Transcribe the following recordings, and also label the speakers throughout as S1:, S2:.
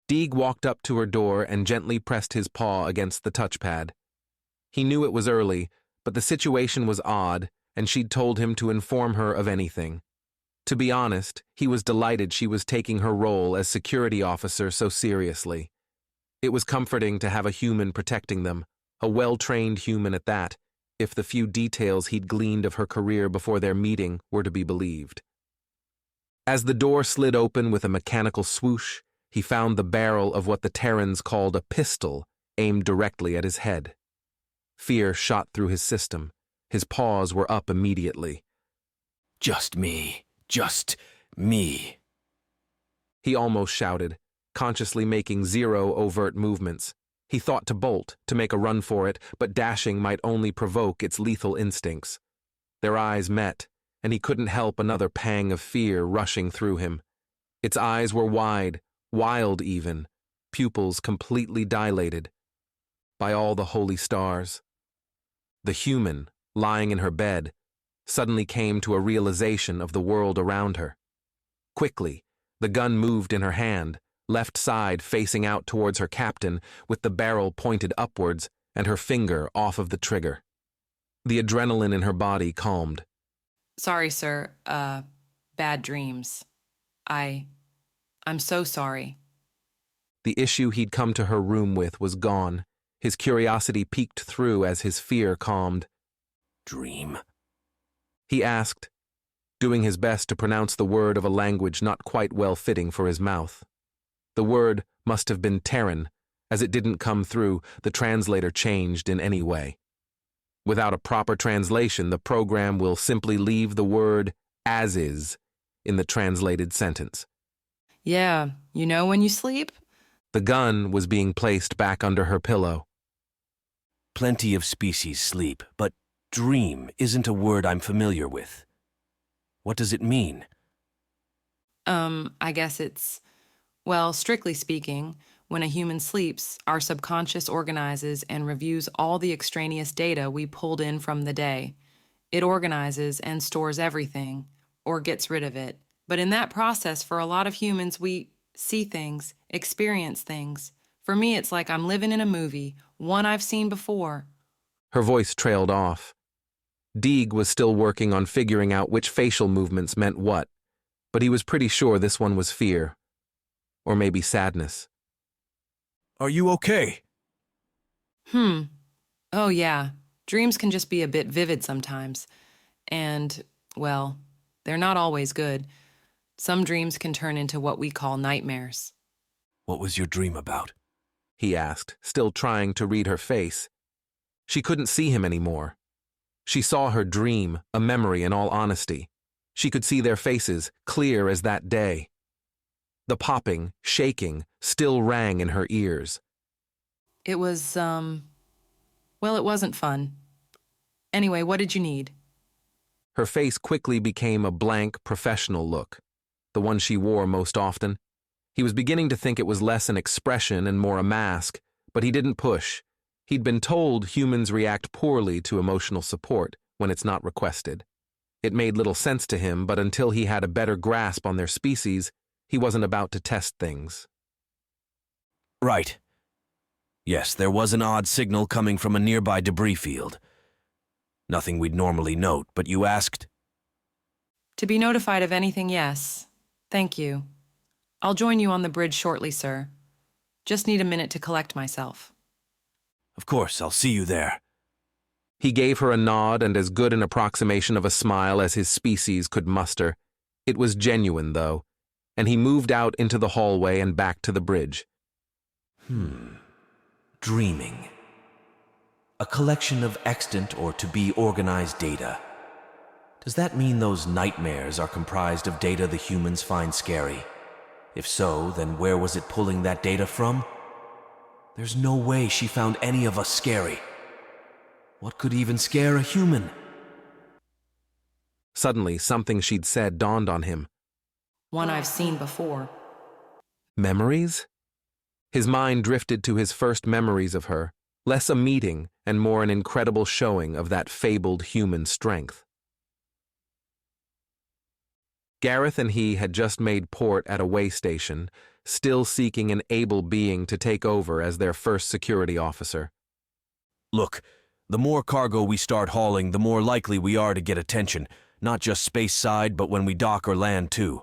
S1: Deeg walked up to her door and gently pressed his paw against the touchpad. He knew it was early, but the situation was odd, and she'd told him to inform her of anything. To be honest, he was delighted she was taking her role as security officer so seriously. It was comforting to have a human protecting them, a well-trained human at that, if the few details he'd gleaned of her career before their meeting were to be believed. As the door slid open with a mechanical swoosh, he found the barrel of what the Terrans called a pistol aimed directly at his head. Fear shot through his system. His paws were up immediately.
S2: Just me. Just me.
S1: He almost shouted, consciously making zero overt movements. He thought to bolt, to make a run for it, but dashing might only provoke its lethal instincts. Their eyes met, and he couldn't help another pang of fear rushing through him. Its eyes were wide, wild even, pupils completely dilated. By all the holy stars. The human, lying in her bed, suddenly came to a realization of the world around her. Quickly, the gun moved in her hand, left side facing out towards her captain, with the barrel pointed upwards and her finger off of the trigger. The adrenaline in her body calmed.
S3: Sorry, sir. Bad dreams. I'm so sorry.
S1: The issue he'd come to her room with was gone. His curiosity peeked through as his fear calmed.
S2: Dream?
S1: He asked, doing his best to pronounce the word of a language not quite well-fitting for his mouth. The word must have been Terran. As it didn't come through, the translator changed in any way. Without a proper translation, the program will simply leave the word as is in the translated sentence.
S3: Yeah, you know when you sleep?
S1: The gun was being placed back under her pillow.
S2: Plenty of species sleep, but dream isn't a word I'm familiar with. What does it mean?
S3: I guess it's, well, strictly speaking, when a human sleeps, our subconscious organizes and reviews all the extraneous data we pulled in from the day. It organizes and stores everything, or gets rid of it. But in that process, for a lot of humans, we see things, experience things. For me, it's like I'm living in a movie, one I've seen before.
S1: Her voice trailed off. Deeg was still working on figuring out which facial movements meant what, but he was pretty sure this one was fear. Or maybe sadness.
S2: Are you okay?
S3: Oh yeah, dreams can just be a bit vivid sometimes. And, well, they're not always good. Some dreams can turn into what we call nightmares.
S2: What was your dream about?
S1: He asked, still trying to read her face. She couldn't see him anymore. She saw her dream, a memory in all honesty. She could see their faces, clear as that day. The popping, shaking, still rang in her ears.
S3: It was, well, it wasn't fun. Anyway, what did you need?
S1: Her face quickly became a blank, professional look, the one she wore most often. He was beginning to think it was less an expression and more a mask, but he didn't push. He'd been told humans react poorly to emotional support when it's not requested. It made little sense to him, but until he had a better grasp on their species, he wasn't about to test things.
S2: Right. Yes, there was an odd signal coming from a nearby debris field. Nothing we'd normally note, but you asked?
S3: To be notified of anything, yes. Thank you. I'll join you on the bridge shortly, sir. Just need a minute to collect myself.
S2: Of course, I'll see you there.
S1: He gave her a nod and as good an approximation of a smile as his species could muster. It was genuine, though, and he moved out into the hallway and back to the bridge.
S2: Dreaming. A collection of extant or to-be organized data. Does that mean those nightmares are comprised of data the humans find scary? If so, then where was it pulling that data from? There's no way she found any of us scary. What could even scare a human?
S1: Suddenly, something she'd said dawned on him.
S3: One I've seen before.
S1: Memories? His mind drifted to his first memories of her, less a meeting and more an incredible showing of that fabled human strength. Gareth and he had just made port at a way station, still seeking an able being to take over as their first security officer.
S2: Look, the more cargo we start hauling, the more likely we are to get attention, not just space side, but when we dock or land too.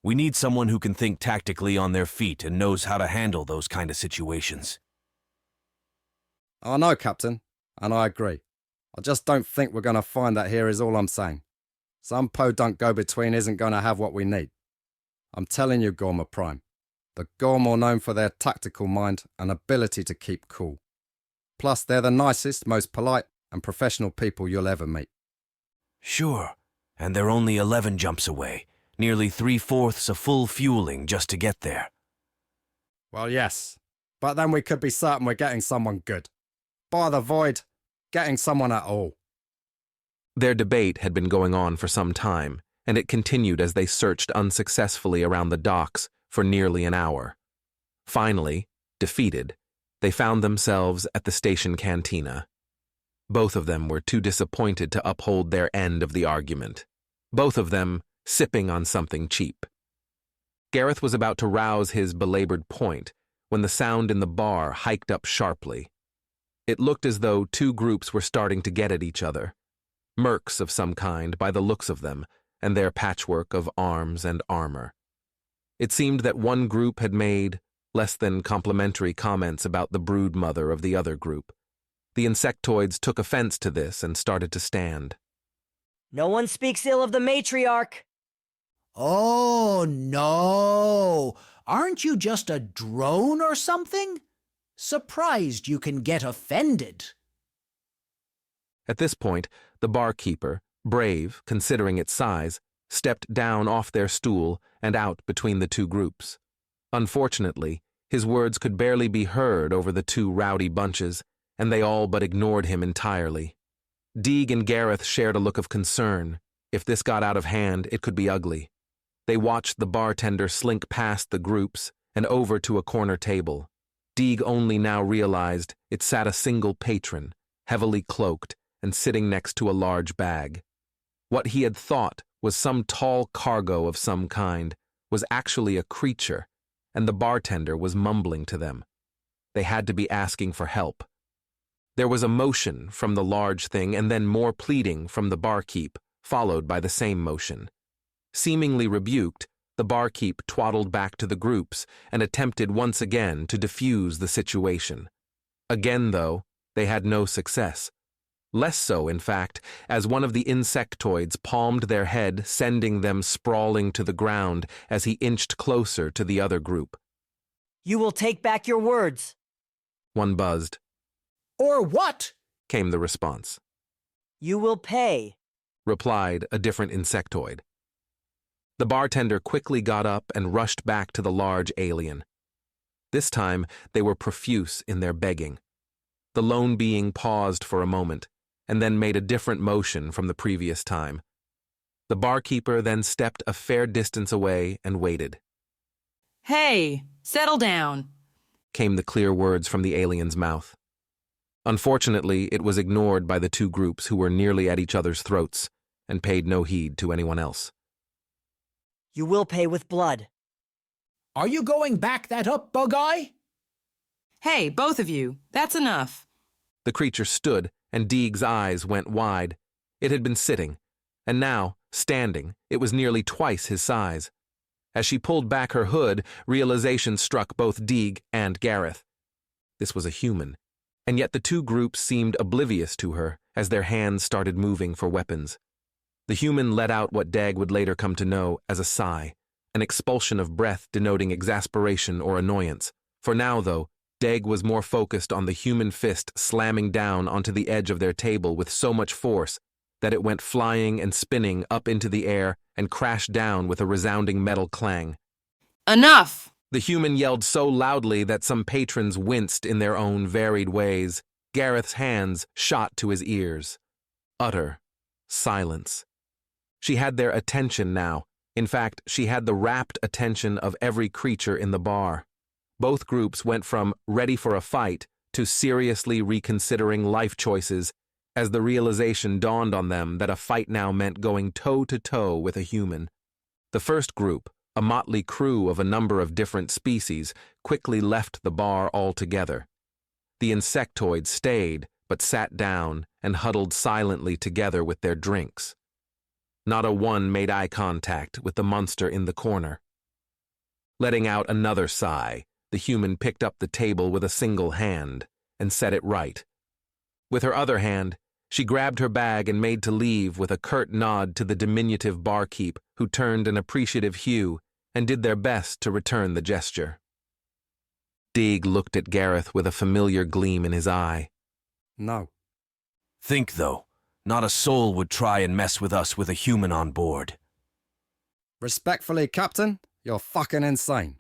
S2: We need someone who can think tactically on their feet and knows how to handle those kind of situations.
S4: I know, Captain, and I agree. I just don't think we're going to find that here is all I'm saying. Some podunk go-between isn't going to have what we need. I'm telling you, Gorma Prime. The Gorm are known for their tactical mind and ability to keep cool. Plus, they're the nicest, most polite and professional people you'll ever meet.
S2: Sure, and they're only 11 jumps away. Nearly 3/4 of full fueling just to get there.
S4: Well, yes, but then we could be certain we're getting someone good. By the void, getting someone at all.
S1: Their debate had been going on for some time, and it continued as they searched unsuccessfully around the docks for nearly an hour. Finally, defeated, they found themselves at the station cantina. Both of them were too disappointed to uphold their end of the argument. Both of them sipping on something cheap. Gareth was about to rouse his belabored point when the sound in the bar hiked up sharply. It looked as though two groups were starting to get at each other. Mercs of some kind by the looks of them and their patchwork of arms and armor. It seemed that one group had made less than complimentary comments about the brood mother of the other group. The insectoids took offense to this and started to stand.
S5: No one speaks ill of the matriarch.
S6: Oh, no. Aren't you just a drone or something? Surprised you can get offended.
S1: At this point, the barkeeper, brave considering its size, stepped down off their stool and out between the two groups. Unfortunately, his words could barely be heard over the two rowdy bunches, and they all but ignored him entirely. Deeg and Gareth shared a look of concern. If this got out of hand, it could be ugly. They watched the bartender slink past the groups and over to a corner table. Deeg only now realized it sat a single patron, heavily cloaked and sitting next to a large bag. What he had thought was some tall cargo of some kind was actually a creature, and the bartender was mumbling to them. They had to be asking for help. There was a motion from the large thing and then more pleading from the barkeep, followed by the same motion. Seemingly rebuked, the barkeep twaddled back to the groups and attempted once again to defuse the situation. Again, though, they had no success. Less so, in fact, as one of the insectoids palmed their head, sending them sprawling to the ground as he inched closer to the other group.
S5: You will take back your words.
S1: One buzzed.
S6: Or what?
S1: Came the response.
S5: You will pay,
S1: replied a different insectoid. The bartender quickly got up and rushed back to the large alien. This time, they were profuse in their begging. The lone being paused for a moment, and then made a different motion from the previous time. The barkeeper then stepped a fair distance away and waited.
S3: Hey, settle down,
S1: Came the clear words from the alien's mouth. Unfortunately, it was ignored by the two groups who were nearly at each other's throats and paid no heed to anyone else.
S5: You will pay with blood.
S6: Are you going back that up, Bug-Eye?
S3: Hey, both of you, that's enough.
S1: The creature stood, and Deeg's eyes went wide. It had been sitting, and now, standing, it was nearly twice his size. As she pulled back her hood, realization struck both Deeg and Gareth. This was a human, and yet the two groups seemed oblivious to her as their hands started moving for weapons. The human let out what Dag would later come to know as a sigh, an expulsion of breath denoting exasperation or annoyance. For now, though, Dag was more focused on the human fist slamming down onto the edge of their table with so much force that it went flying and spinning up into the air and crashed down with a resounding metal clang.
S3: Enough!
S1: The human yelled so loudly that some patrons winced in their own varied ways. Gareth's hands shot to his ears. Utter silence. She had their attention now. In fact, she had the rapt attention of every creature in the bar. Both groups went from ready for a fight to seriously reconsidering life choices as the realization dawned on them that a fight now meant going toe-to-toe with a human. The first group, A motley crew of a number of different species quickly left the bar altogether. The insectoids stayed, but sat down and huddled silently together with their drinks. Not a one made eye contact with the monster in the corner. Letting out another sigh, the human picked up the table with a single hand and set it right. With her other hand, she grabbed her bag and made to leave with a curt nod to the diminutive barkeep, who turned an appreciative hue and did their best to return the gesture. Deeg looked at Gareth with a familiar gleam in his eye.
S4: No.
S2: Think, though, not a soul would try and mess with us with a human on board.
S4: Respectfully, Captain, you're fucking insane.